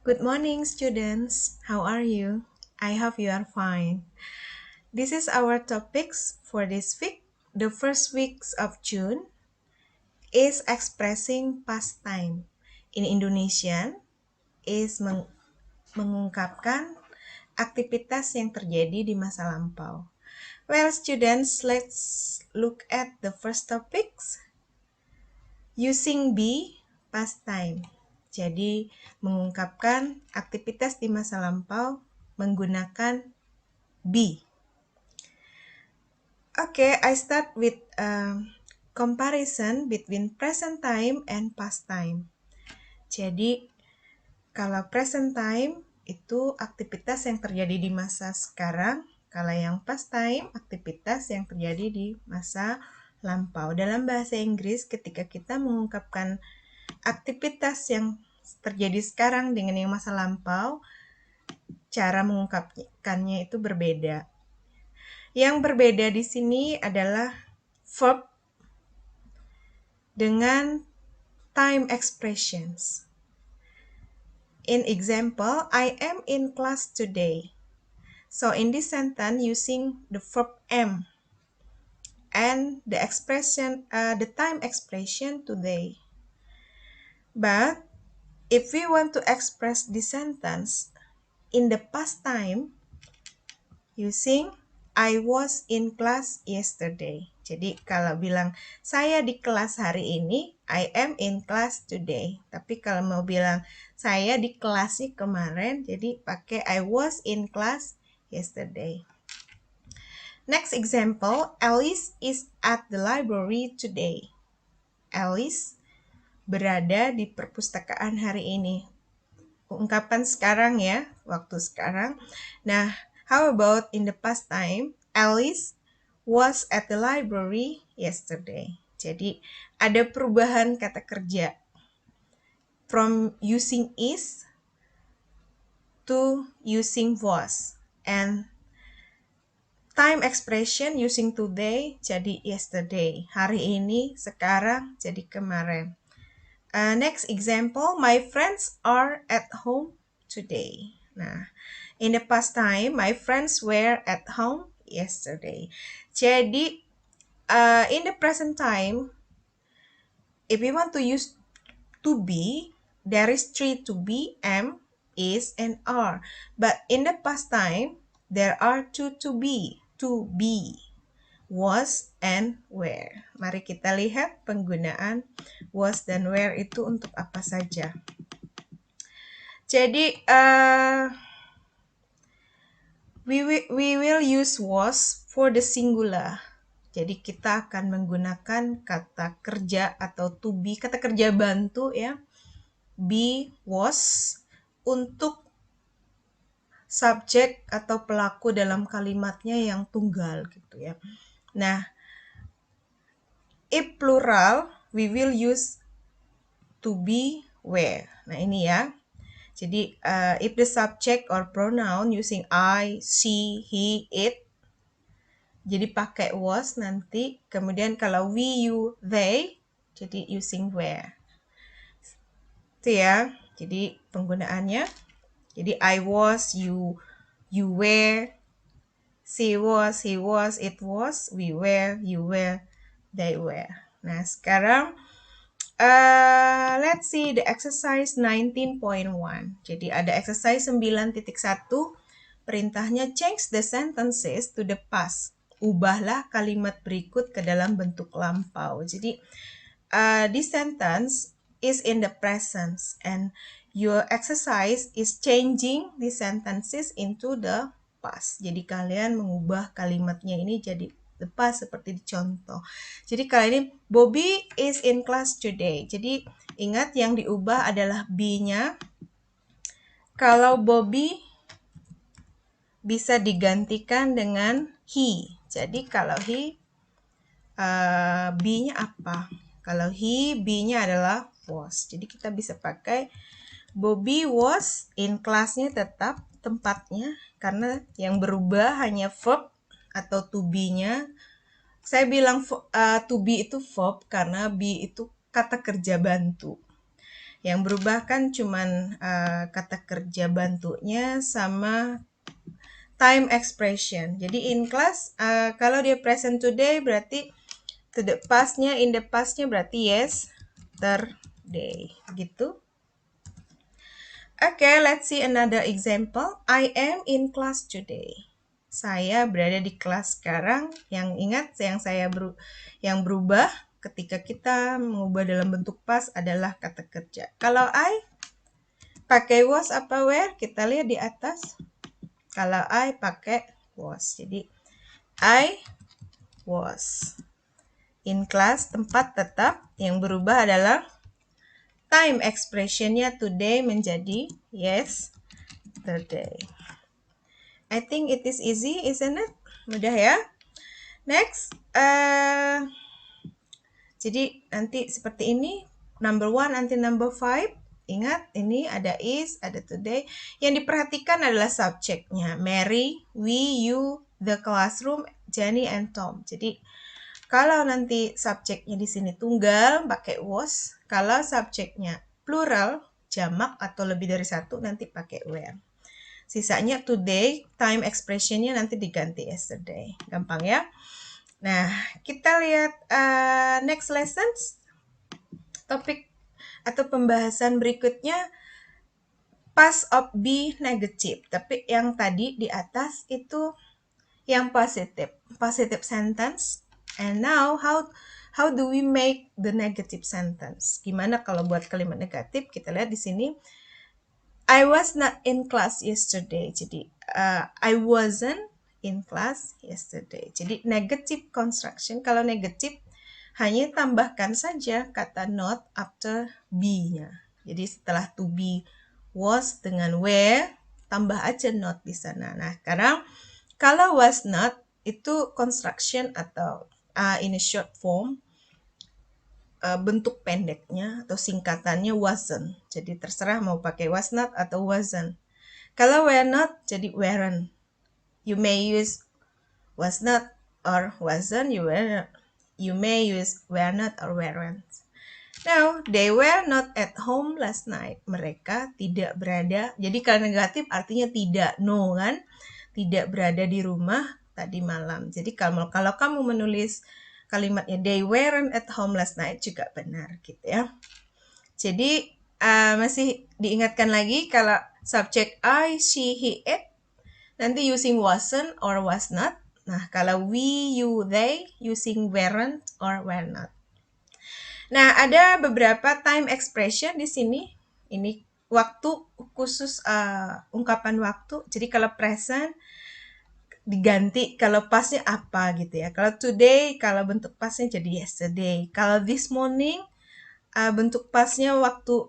Good morning, students. How are you? I hope you are fine. This is our topics for this week. The first weeks of June is expressing past time. In Indonesian is mengungkapkan aktivitas yang terjadi di masa lampau. Well, students, let's look at the first topics. Using be past time. Jadi, mengungkapkan aktivitas di masa lampau menggunakan be. Okay, I start with comparison between present time and past time. Jadi, kalau present time itu aktivitas yang terjadi di masa sekarang, kalau yang past time aktivitas yang terjadi di masa lampau. Dalam bahasa Inggris, ketika kita mengungkapkan aktivitas yang terjadi sekarang dengan yang masa lampau, cara mengungkapkannya itu berbeda. Yang berbeda di sini adalah verb dengan time expressions. In example, I am in class today. So in this sentence, using the verb am and the time expression today. But if we want to express this sentence in the past time, using I was in class yesterday. Jadi kalau bilang saya di kelas hari ini, I am in class today. Tapi kalau mau bilang saya di kelasnya kemarin, jadi pakai I was in class yesterday. Next example, Alice is at the library today. Alice berada di perpustakaan hari ini. Ungkapan sekarang ya, waktu sekarang. Nah, how about in the past time? Alice was at the library yesterday. Jadi, ada perubahan kata kerja. From using is to using was. And time expression using today jadi yesterday. Hari ini, sekarang jadi kemarin. Next example, my friends are at home today. Nah, in the past time, my friends were at home yesterday. Jadi, in the present time, if we want to use to be, there is three to be, am, is, and are. But in the past time, there are two to be, was, and were. Mari kita lihat penggunaan was dan were itu untuk apa saja. Jadi, we will use was for the singular. Jadi kita akan menggunakan kata kerja atau to be, kata kerja bantu ya, be, was, untuk subjek atau pelaku dalam kalimatnya yang tunggal gitu ya. Nah, if plural, we will use to be, were. Nah ini ya. Jadi if the subject or pronoun using I, she, he, it, jadi pakai was nanti. Kemudian kalau we, you, they, jadi using were. Itu ya. Jadi penggunaannya. Jadi I was, you were, she was, he was, it was, we were, you were, they were. Nah sekarang let's see the exercise 19.1. Jadi ada exercise 9.1. Perintahnya change the sentences to the past. Ubahlah kalimat berikut ke dalam bentuk lampau. Jadi this sentence is in the present and your exercise is changing the sentences into the past. Jadi kalian mengubah kalimatnya ini jadi the past seperti di contoh. Jadi kali ini Bobby is in class today. Jadi ingat yang diubah adalah be-nya. Kalau Bobby bisa digantikan dengan he. Jadi kalau he be-nya apa? Kalau he, be-nya adalah was. Jadi kita bisa pakai Bobby was in class-nya tetap tempatnya karena yang berubah hanya verb atau to be-nya. Saya bilang to be itu verb karena be itu kata kerja bantu. Yang berubah kan cuman kata kerja bantunya sama time expression. Jadi in class, kalau dia present today berarti to the past-nya, in the past-nya berarti yesterday. Gitu. Okay, let's see another example. I am in class today. Saya berada di kelas sekarang. Yang ingat yang berubah ketika kita mengubah dalam bentuk past adalah kata kerja. Kalau I pakai was apa were? Kita lihat di atas. Kalau I pakai was. Jadi I was in class, tempat tetap. Yang berubah adalah time expression-nya today menjadi yesterday. I think it is easy, isn't it? Mudah ya. Next, jadi nanti seperti ini, number 1 nanti number 5. Ingat, ini ada is, ada today. Yang diperhatikan adalah subjeknya. Mary, we, you, the classroom, Jenny, and Tom. Jadi, kalau nanti subjeknya di sini tunggal, pakai was. Kalau subjeknya plural, jamak atau lebih dari satu, nanti pakai were. Sisanya today, time expression-nya nanti diganti yesterday. Gampang ya? Nah, kita lihat next lessons. Topik atau pembahasan berikutnya, past of be negative. Tapi yang tadi di atas itu yang positive. Positive sentence. And now, how do we make the negative sentence? Gimana kalau buat kalimat negatif? Kita lihat di sini. I was not in class yesterday. Jadi, I wasn't in class yesterday. Jadi, negative construction. Kalau negatif, hanya tambahkan saja kata not after be-nya. Jadi, setelah to be was dengan were, tambah aja not di sana. Nah, sekarang kalau was not, itu construction atau in a short form, bentuk pendeknya atau singkatannya wasn't. Jadi terserah mau pakai was not atau wasn't. Kalau were not, jadi weren't. You may use was not or wasn't. You may use were not or weren't. Now, they were not at home last night. Mereka tidak berada. Jadi kalau negatif artinya tidak, no kan? Tidak berada di rumah tadi malam. Jadi kalau kamu menulis kalimatnya they weren't at home last night juga benar gitu ya. Jadi masih diingatkan lagi kalau subject I, she, he, it nanti using wasn't or was not. Nah, kalau we, you, they using weren't or were not. Nah, ada beberapa time expression di sini. Ini waktu khusus ungkapan waktu. Jadi kalau present diganti kalau pasnya apa gitu ya. Kalau today, kalau bentuk pasnya jadi yesterday. Kalau this morning, bentuk pasnya waktu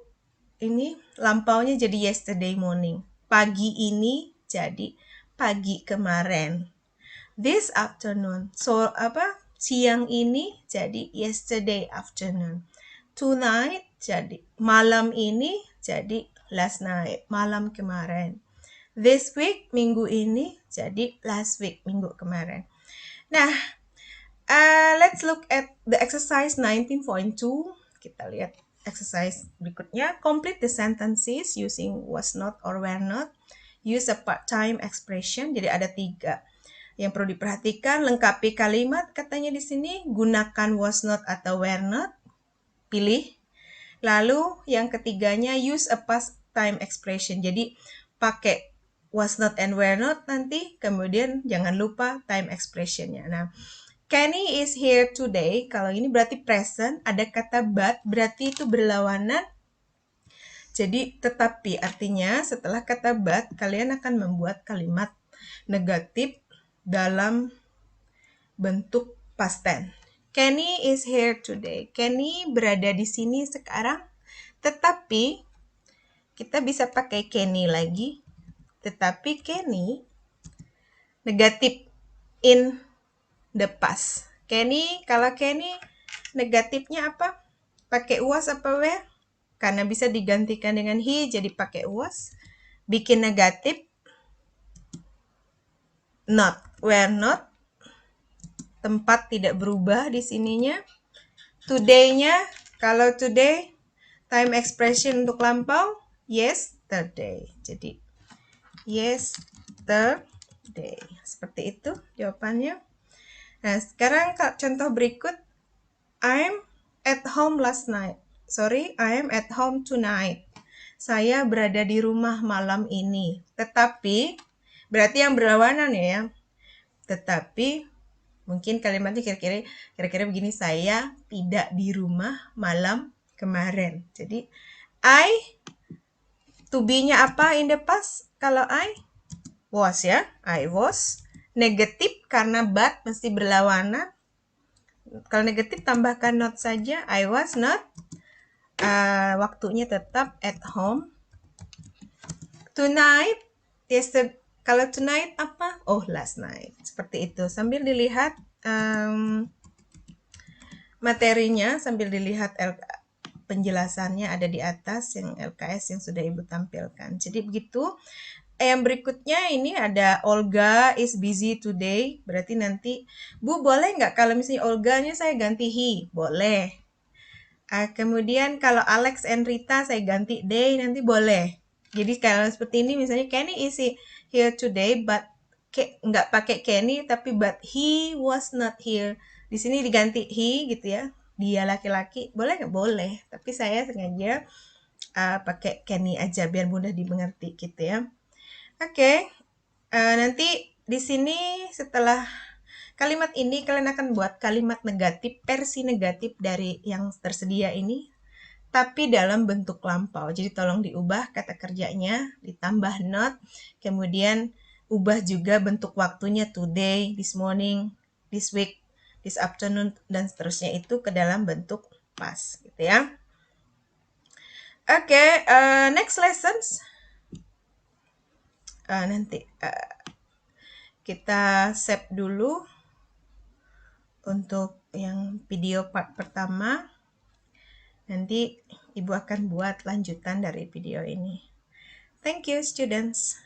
ini lampaunya jadi yesterday morning. Pagi ini jadi pagi kemarin. This afternoon, so siang ini jadi yesterday afternoon. Tonight jadi malam ini jadi last night, malam kemarin. This week, minggu ini, jadi last week, minggu kemarin. Nah, let's look at the exercise 19.2. Kita lihat exercise berikutnya. Complete the sentences using was not or were not. Use a part-time expression. Jadi ada 3 yang perlu diperhatikan. Lengkapi kalimat, katanya di sini. Gunakan was not atau were not. Pilih. Lalu yang ketiganya, use a past time expression. Jadi pakai was not and were not nanti, kemudian jangan lupa time expressionnya. Nah, Kenny is here today, kalau ini berarti present, ada kata but, berarti itu berlawanan. Jadi tetapi artinya setelah kata but, kalian akan membuat kalimat negatif dalam bentuk past tense. Kenny is here today. Kenny berada di sini sekarang, tetapi kita bisa pakai Kenny lagi. Tetapi Kenny negatif in the past. Kalau Kenny negatifnya apa? Pakai was apa were? Karena bisa digantikan dengan he, jadi pakai was. Bikin negatif not, were not. Tempat tidak berubah di sininya. Today-nya, kalau today Time expression untuk lampau, yesterday. Jadi, yesterday. Seperti itu jawabannya. Nah, sekarang contoh berikut. I'm at home last night. Sorry, I am at home tonight. Saya berada di rumah malam ini. Tetapi, berarti yang berlawanan ya. Tetapi, mungkin kalimatnya kira-kira begini, saya tidak di rumah malam kemarin. Jadi, to be-nya apa in the past? Kalau I was ya, I was. Negatif karena but mesti berlawanan. Kalau negatif tambahkan not saja, I was not. Waktunya tetap at home. Tonight, kalau tonight apa? Oh, last night. Seperti itu. Sambil dilihat materinya, sambil dilihat penjelasannya ada di atas yang LKS yang sudah Ibu tampilkan. Jadi begitu. Yang berikutnya ini ada Olga is busy today. Berarti nanti, Bu boleh nggak kalau misalnya Olganya saya ganti he? Boleh. Kemudian kalau Alex and Rita saya ganti they, nanti boleh. Jadi kalau seperti ini misalnya Kenny is here today, but nggak pakai Kenny, tapi but he was not here. Di sini diganti he gitu ya. Dia laki-laki, boleh nggak? Boleh. Tapi saya sengaja pakai Kenny aja biar mudah dimengerti gitu ya. Oke, nanti di sini setelah kalimat ini kalian akan buat kalimat negatif, versi negatif dari yang tersedia ini, tapi dalam bentuk lampau. Jadi tolong diubah kata kerjanya, ditambah not, kemudian ubah juga bentuk waktunya today, this morning, this week, this afternoon, dan seterusnya itu ke dalam bentuk past gitu ya. Oke, next lessons. Nanti kita save dulu untuk yang video part pertama. Nanti Ibu akan buat lanjutan dari video ini. Thank you, students.